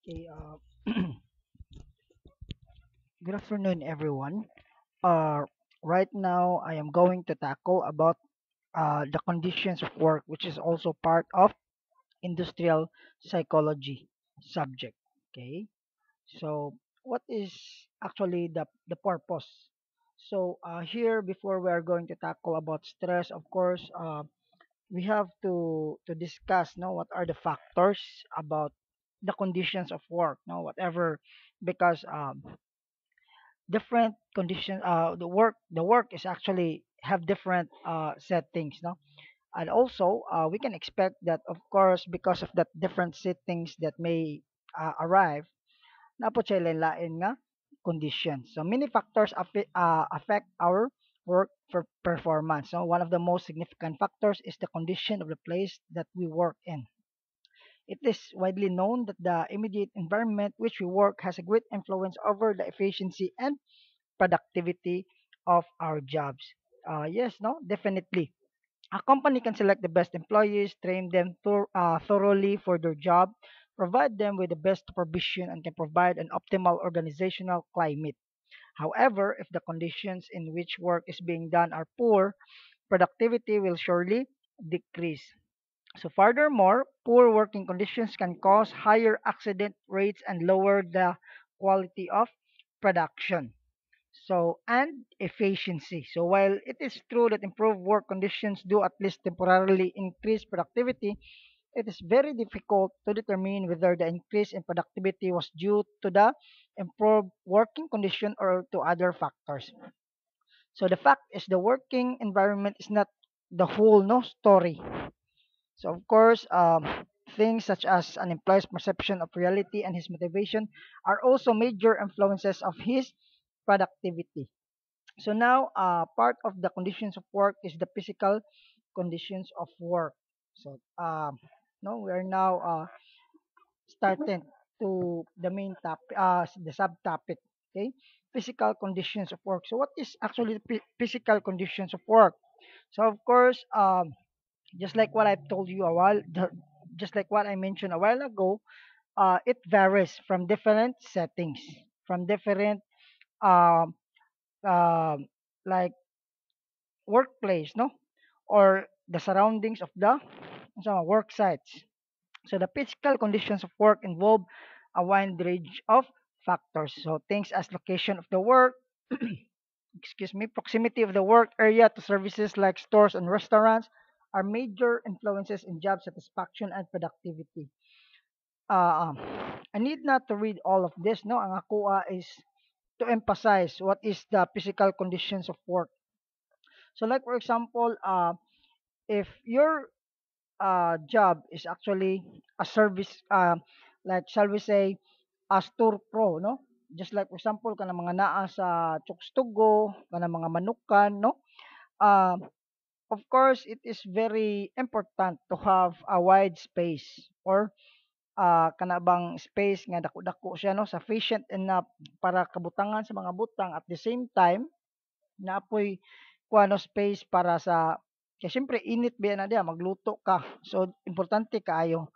Okay, good afternoon, everyone. Uh, right now, I am going to tackle about the conditions of work, which is also part of industrial psychology subject. Okay, so what is actually the purpose? So here, before we are going to tackle about stress, of course, we have to discuss, no, what are the factors about the conditions of work, no, whatever, because different condition the work is actually have different settings, no, and also we can expect that, of course, because of that different settings that may arrive na po siya lain nga conditions. So many factors affect our work for performance. So one of the most significant factors is the condition of the place that we work in. It is widely known that the immediate environment which we work has a great influence over the efficiency and productivity of our jobs. Yes, no, definitely. A company can select the best employees, train them thoroughly for their job, provide them with the best supervision, and can provide an optimal organizational climate. However, if the conditions in which work is being done are poor, productivity will surely decrease. So, furthermore, poor working conditions can cause higher accident rates and lower the quality of production. So, and efficiency. So, while it is true that improved work conditions do at least temporarily increase productivity, it is very difficult to determine whether the increase in productivity was due to the improved working condition or to other factors. So, the fact is the working environment is not the whole no story. So, of course, things such as an employee's perception of reality and his motivation are also major influences of his productivity. So now, part of the conditions of work is the physical conditions of work. So, no, we are now starting to the main topic, the subtopic. Okay, physical conditions of work. So, what is actually the physical conditions of work? So, of course, just like what I've told you a while, just like what I mentioned a while ago, it varies from different settings, from different um, um, like workplace, no, or the surroundings of the work sites. So the physical conditions of work involve a wide range of factors. So things as location of the work, excuse me, proximity of the work area to services like stores and restaurants are major influences in job satisfaction and productivity. Uh, um, I need not to read all of this. No, ang ako is to emphasize what is the physical conditions of work. So like for example, if your job is actually a service, like shall we say, a store pro, no? Just like for example, kana mga naa sa Chokstogo, kana mga manukan, no? Uh, of course, it is very important to have a wide space or kana bang space nga dako-dako siya, no? Sufficient enough para kabutangan sa mga butang, at the same time naapoy kuano space para sa kaya siyempre init ba na diya magluto ka. So importante kaayo.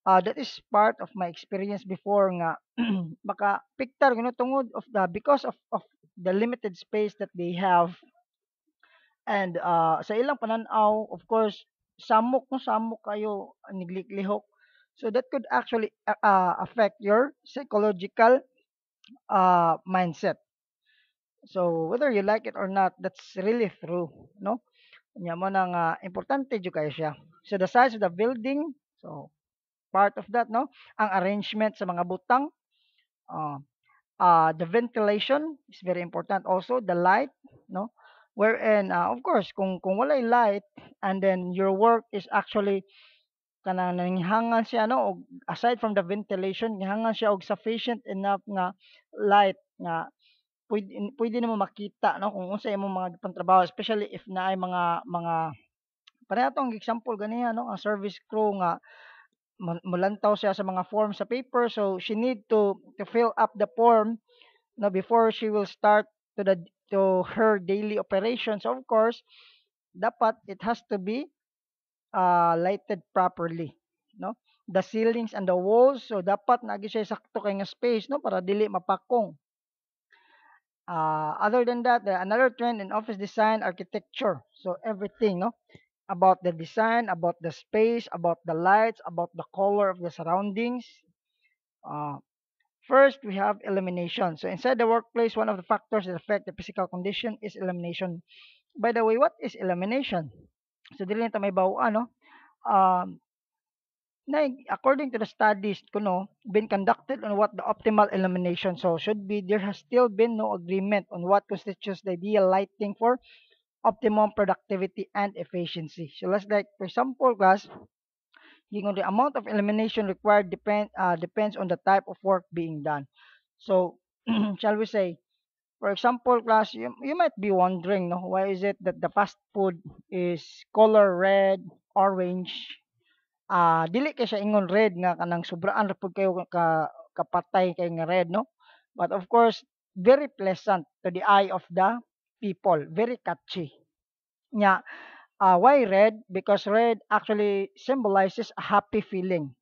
That is part of my experience before nga baka piktar gino tungod of the because of the limited space that they have, and sa ilang pananaw, of course, samok no samok kayo niglihok. So that could actually affect your psychological mindset. So whether you like it or not, that's really true, no? Nya mo na nga importante jud kayo siya. So the size of the building, so part of that, no? Ang arrangement sa mga butang, uh, the ventilation is very important also, the light, no? Wherein of course kung walay light and then your work is actually kanang nanghangan siya, no, og aside from the ventilation, gihangan siya og sufficient enough nga light nga pwede nimo makita, no, kung unsa imong mga pantrabaho, especially if naay mga pareha 'tong example ganiya, no, ang service crew nga molantaw siya sa mga form sa paper, so she need to fill up the form, no, before she will start to her daily operations. So of course, dapat it has to be lighted properly, no? the ceilings and the walls. So dapat nagi siya sakto kay nga space no para dili mapakong. Other than that, another trend in office design architecture. So everything no about the design, about the space, about the lights, about the color of the surroundings. Uh, First, we have illumination. So inside the workplace, one of the factors that affect the physical condition is illumination. By the way, what is illumination? So dili nito may bawaan no. Um, According to the studies kuno been conducted on what the optimal illumination so should be, there has still been no agreement on what constitutes the ideal lighting for optimum productivity and efficiency. So let's like for example, class, the amount of illumination required depends on the type of work being done. So shall we say, for example, class, you might be wondering, no, why is it that the fast food is color red, orange, dili kay siya ingon red nga kanang sobraan ra pud kayo kapatay kay nga red no, but of course very pleasant to the eye of the people, very catchy nya. Why red? Because red actually symbolizes a happy feeling,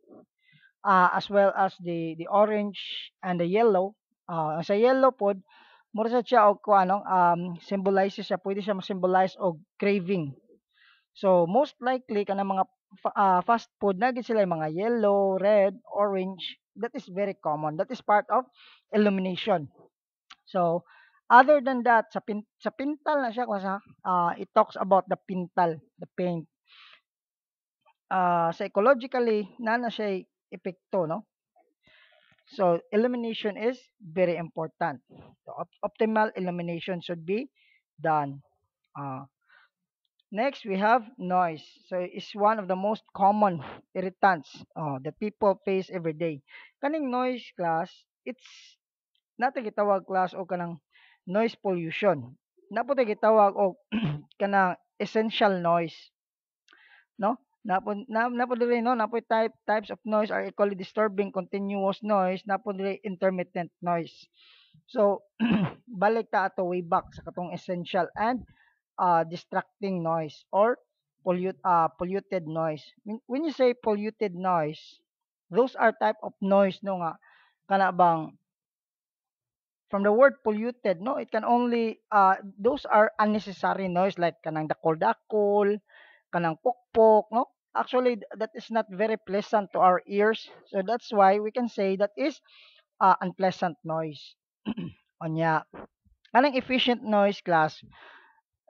as well as the orange and the yellow. Sa yellow pod mura sad siya og kuano, symbolizes siya, pwede siya ma-symbolize og craving. So most likely kanang mga fast food na gid sila yung mga yellow, red, orange. That is very common. That is part of illumination. So other than that, sa pintal na siya kasi it talks about the pintal, the paint. Psychologically na siya epekto no. So illumination is very important. So, optimal illumination should be done. Uh, Next, we have noise. So, it's one of the most common irritants that people face every day. Kaning noise class, it's nato gitawag class o kanang noise pollution. Napo tayo gitawag o kanang essential noise, no? Napo diri no, napo types of noise are equally disturbing, continuous noise, napo diri intermittent noise. So, balik ta ato way back sa katong essential and distracting noise or polluted noise. When you say polluted noise, those are type of noise no nga kana bang from the word polluted no, it can only those are unnecessary noise like kanang dakol-dakol, kanang pokpok no. Actually, that is not very pleasant to our ears. So that's why we can say that is unpleasant noise. Onya, kanang efficient noise class.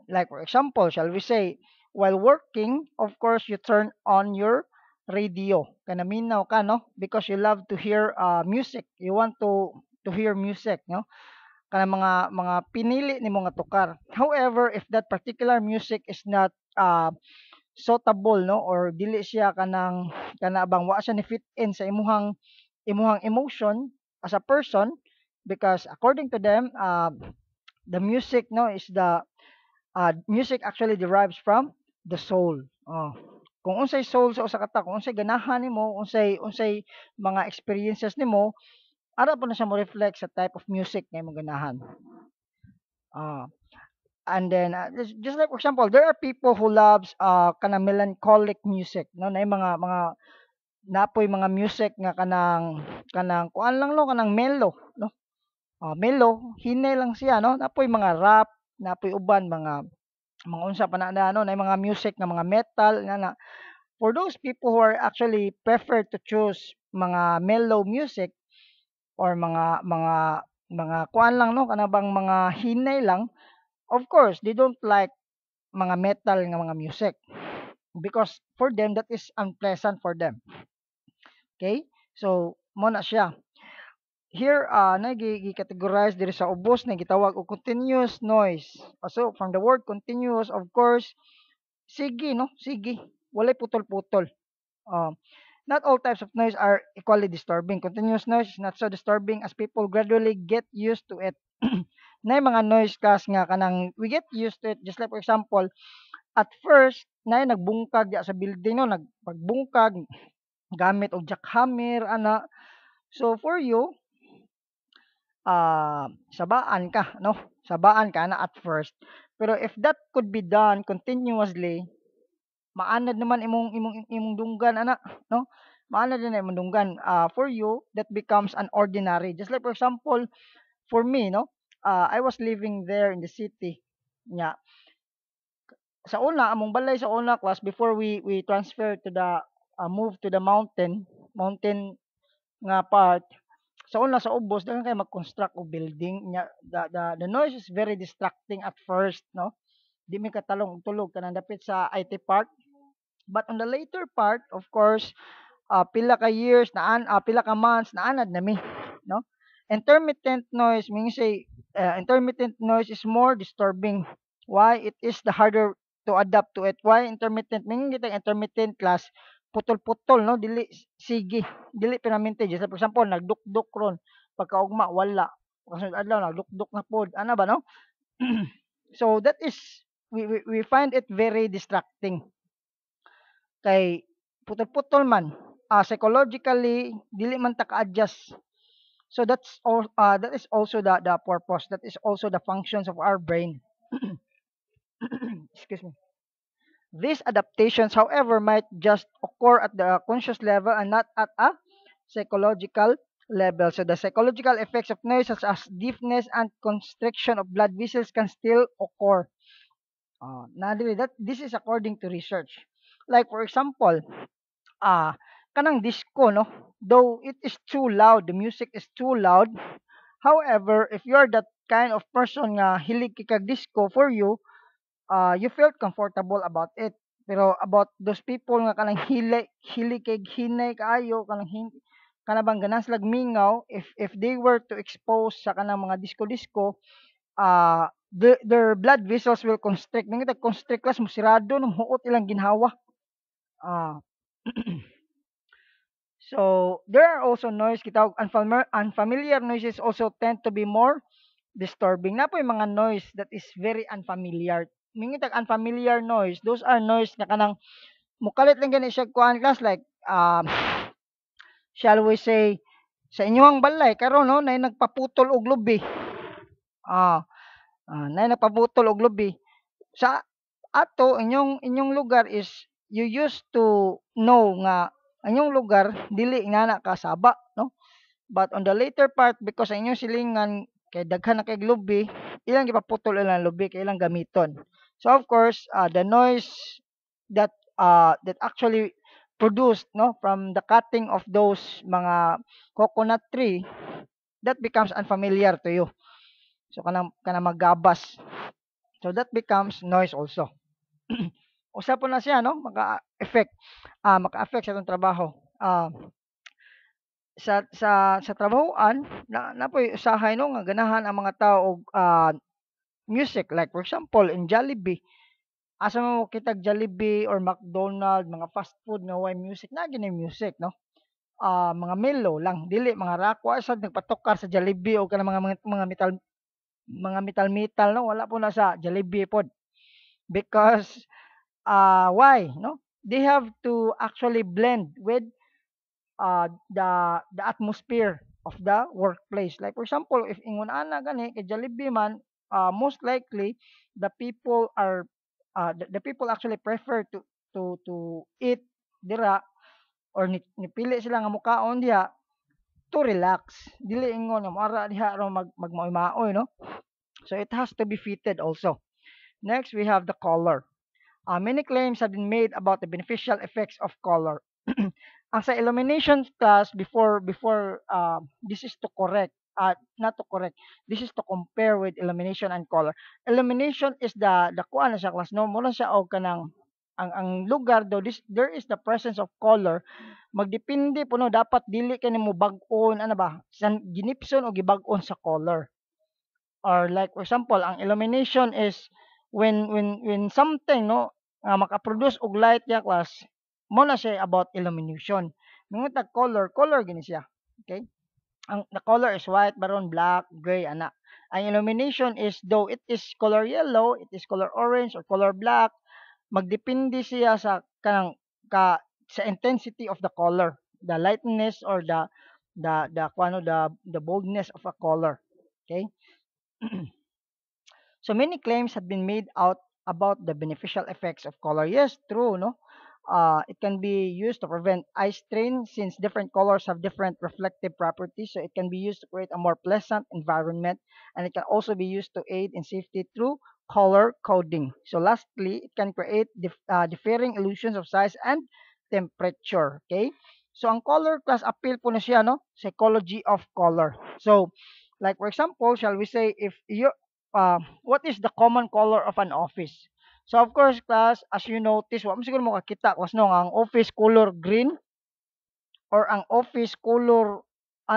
Like for example, shall we say, while working, of course, you turn on your radio. Kanaminaw ka, no? Because you love to hear music. You want to hear music, no? Kana mga pinili ni mga tukar. However, if that particular music is not suitable, no, or dili siya kana bang wa siya ni fit in sa imuhang emotion as a person, because according to them, the music, no, is the music actually derives from the soul. Kung unsay soul sa usa ka tawo, kung unsay ganahan nimo, unsay mga experiences nimo, ara po na siya mo reflect sa type of music nga imong ganahan. Ah, and then just like for example, there are people who loves kana melancholic music, no, na yung mga napoy mga music nga kanang kuan lang no, kanang mellow, no. Mellow, hinay lang siya, no. Napoy mga rap, napoy uban mga unsa pa na ano na mga music na mga metal na for those people who are actually prefer to choose mga mellow music or mga kuan lang no kana bang mga hinay lang, of course they don't like mga metal nga mga music because for them that is unpleasant for them. Okay, so mo na siya here na gi-categorize diri sa ubos na gitawag og continuous noise. So from the word continuous, of course, sige, no? Sige. Walay putol-putol. Um, Not all types of noise are equally disturbing. Continuous noise is not so disturbing as people gradually get used to it. Na mga noise class nga kanang we get used to it. Just like for example, at first, na nagbungkag ya sa building no, nagpagbungkag gamit og jackhammer ana. So for you, sabaan ka, no? Sabaan ka na at first. Pero if that could be done continuously, maanad naman imong dunggan ana, no? maana din ay mandunggan for you that becomes an ordinary. Just like for example, for me, no, I was living there in the city. Nya, sa una among balay sa una class before we transfer to the move to the mountain nga part. Sa una sa ubos daghan kay mag-construct og building nya the noise is very distracting at first, no. Di mi katalong og tulog kanang dapit sa IT part. But on the later part, of course, pila ka years pila ka months naanad na mi, no. Intermittent noise means say intermittent noise is more disturbing. Why? It is the harder to adapt to it. Why intermittent? Meaning kita intermittent class putol-putol, no, dili sige, dili permanente. Just for example, nagdukduk ron pagkaugma wala. Kasunod adlaw nagdukduk na pod. Ana ba, no? So that is we find it very distracting kay putol-putol man, psychologically dili man ta ka-adjust. So that is also the purpose. That is also the functions of our brain. Excuse me. These adaptations, however, might just occur at the conscious level and not at a psychological level. So the psychological effects of noise such as deafness and constriction of blood vessels can still occur. That this is according to research. Like for example, ah kanang disco, no, though it is too loud, the music is too loud. However, if you're that kind of person nga hilig kag disco, for you, you felt comfortable about it. Pero about those people nga kanang hili kay hinay kaayo kanang kanabang ganas lag mingaw, if they were to expose sa kanang mga disco, their blood vessels will constrict. Nang ita constrict las mo sirado nung huot ilang ginhawa. Ah So there are also noise kita unfamiliar noises also tend to be more disturbing. Na po yung mga noise that is very unfamiliar. Mingitag unfamiliar noise, those are noise na kanang mukalit lang gani siya kuan class like shall we say sa inyong balay karon, no, nay nagpaputol og lubi. Nay nagpaputol og lubi. Sa ato inyong lugar is you used to know nga inyong lugar dili nga na kasaba, no. But on the later part because sa inyong silingan kay daghan na kay lubi, ilang gipaputol ilang lubi kay ilang gamiton. So of course, the noise that actually produced, no, from the cutting of those mga coconut tree, that becomes unfamiliar to you. So kanang magabas. So that becomes noise also. Usa po na siya, no, maka-affect sa atong trabaho. Sa trabahoan napoy usahay, no, nga ganahan ang mga tao og music like for example in Jollibee. Asa mo kitag Jollibee or McDonald, mga fast food nga way music, na gini music, no. Mga mellow lang, dili mga rock. Wa sad nagpatukar sa Jollibee o kanang mga metal, no, wala po na sa Jollibee pod. Because why, no? They have to actually blend with the atmosphere of the workplace. Like for example, if ingon ana gani kay Jollibee man, most likely the people are the people actually prefer to eat dira or nipili sila nga mukaon diha to relax. Dili ingon nga moara diha ro magmaoy-maoy, no. So it has to be fitted also. Next, we have the color. Many claims have been made about the beneficial effects of color. Ang sa illumination class before this is to correct, not to correct, this is to compare with illumination and color. Illumination is the kuan na siya class, no, mo siya og kanang ang lugar daw there is the presence of color. Magdepende po, no, dapat dili kay nimo bag-on ano ba san ginipson o gibag-on sa color. Or like for example, ang illumination is when something, no, nga maka-produce og light ya class, mo na siya about illumination. Nung tag color gini siya. Okay? The color is white, baron, black, gray, ana. Ang illumination is though it is color yellow, it is color orange or color black, magdepende siya sa kanang sa intensity of the color, the lightness or the kuano the boldness of a color. Okay? So many claims have been made out about the beneficial effects of color. Yes, true, no? It can be used to prevent eye strain since different colors have different reflective properties. So it can be used to create a more pleasant environment, and it can also be used to aid in safety through color coding. So lastly, it can create differing illusions of size and temperature. Okay? So ang color class appeal po na siya, no? Psychology of color. So like for example, shall we say if you what is the common color of an office? So of course class, as you notice, wa mo siguro makakita was no ang office color green or ang office color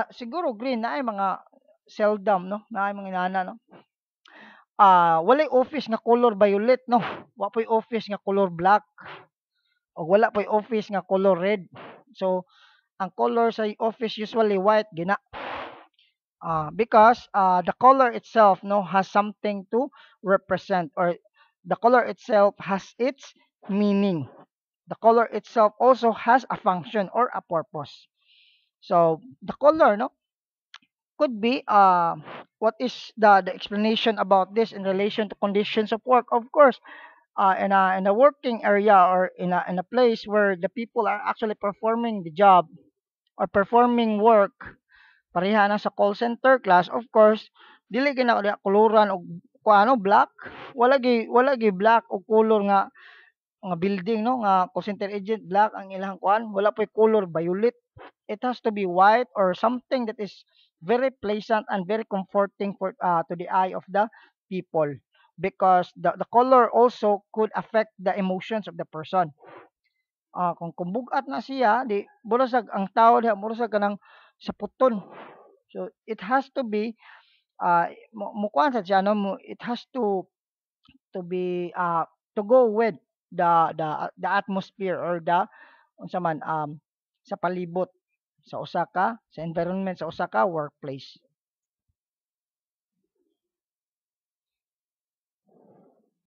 siguro green na ay mga seldom no, na ay mga inana no. Walay office nga color violet no. Wa po'y office nga color black o wala po'y office nga color red. So ang color sa office usually white gina. Because the color itself no has something to represent, or the color itself has its meaning. The color itself also has a function or a purpose. So the color no could be what is the explanation about this in relation to conditions of work. Of course, in a working area or in a place where the people are actually performing the job or performing work, pareha na sa call center class, of course, dili gina koloran og kuano black, wala gi black og color nga building no nga call center agent black ang ilang kuan, wala po'y color violet. It has to be white or something that is very pleasant and very comforting for to the eye of the people, because the color also could affect the emotions of the person. Kung bugat na siya di murasag ang tao diha murasag kanang saputon. So it has to be mukuan sa siya no it has to be to go with the atmosphere or the unsa man sa palibot sa usa ka sa environment sa usa ka workplace.